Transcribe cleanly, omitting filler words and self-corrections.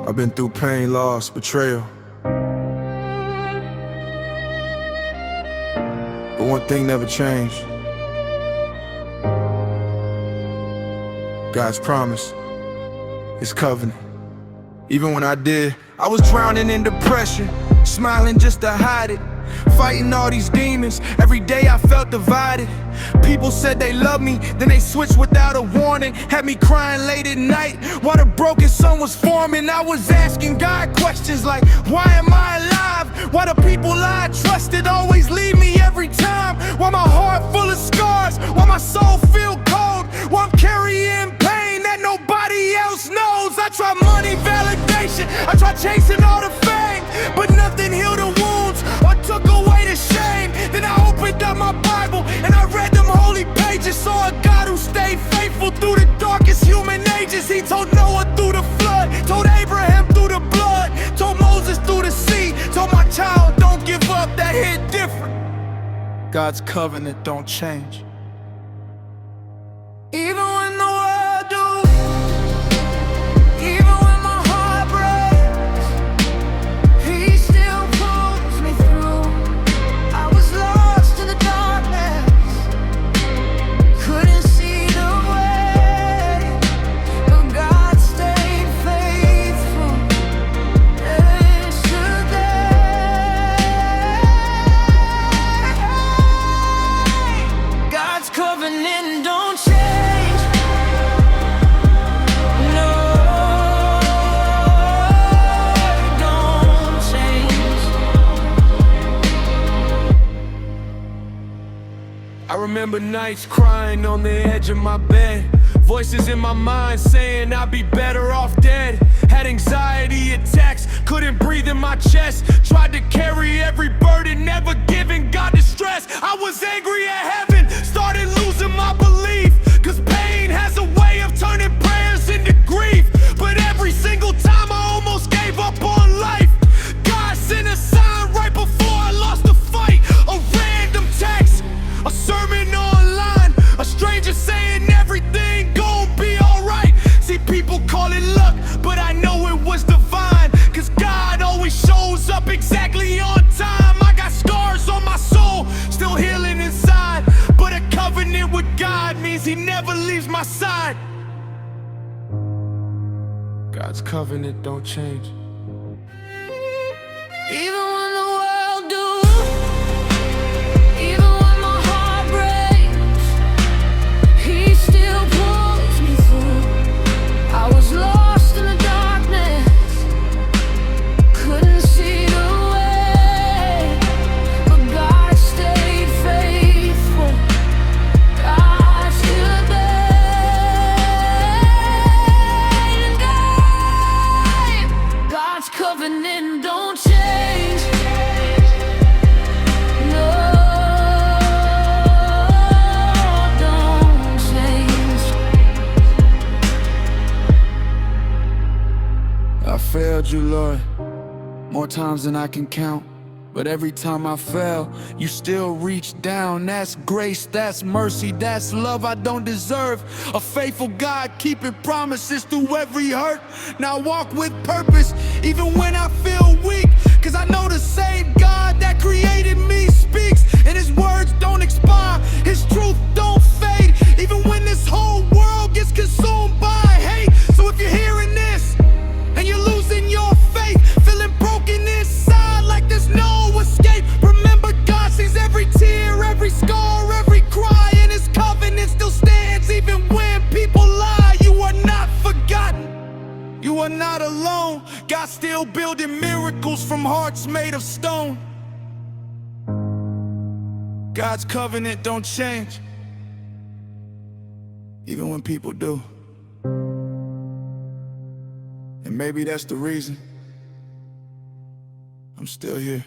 I've been through pain, loss, betrayal. But one thing never changed. God's promise, His covenant. Even when I did, I was drowning in depression, smiling just to hide it, fighting all these demons. Every day I felt divided. People said they loved me, then they switched without a warning. Had me crying late at night while the broken sun was forming. I was asking God questions like, why am I alive? Why the people I trusted always leave me every time? Why my heart full of scars? Why my soul feel cold? Why I'm carrying pain that nobody else knows? I tried money, validation, I tried chasing all the fame, but nothing healed the wounds or took away the shame. Then I opened up my Bible and I read them holy pages. Saw a God who stayed faithful through the darkest human ages. He told Noah through the flood, told Abraham through the blood, told Moses through the sea, told my child don't give up. That hit different. God's covenant don't change. Even when the world do, even when my heart breaks, He still pulls me through. I was lost in the darkness, couldn't see the way, but God stayed faithful yesterday. God's covenant don't change. I remember nights crying on the edge of my bed, voices in my mind saying I'd be better off dead. Had anxiety attacks, couldn't breathe in my chest, tried to carry every burden, never giving God distress. I was angry at heaven, started losing my belief, cause pain has a way of turning prayers into grief. But every single time I almost gave up on life, God sent a sign right before I lost the fight. A random text, a sermon online, a stranger saying everything gon' be alright. See, people call it luck, but I know it was divine, cause God always shows up exactly on time. I got scars on my soul, still healing inside, but a covenant with God means He never leaves my side. God's covenant don't change. Even when the world do, even when my heart breaks, He still pulls me through. I was lost in the darkness, couldn't see the way, but God stayed faithful. God still there. God's covenant don't change. No, don't change. I failed you, Lord, more times than I can count. But every time I fell, You still reached down. That's grace, that's mercy, that's love I don't deserve. A faithful God keeping promises through every hurt. Now I walk with purpose, even when I feel weak, cause I know the same God that created me speaks, and His words don't expire, His truth don't fade, even when this whole world gets consumed by hate. So if you're hearing this and you're losing your faith, feeling broken inside like there's no escape, remember God sees every tear, every scar, every cry, and His covenant still stands even when people lie. You are not forgotten, you are not alone. God's still building miracles from hearts made of stone. God's covenant don't change, even when people do. And maybe that's the reason I'm still here.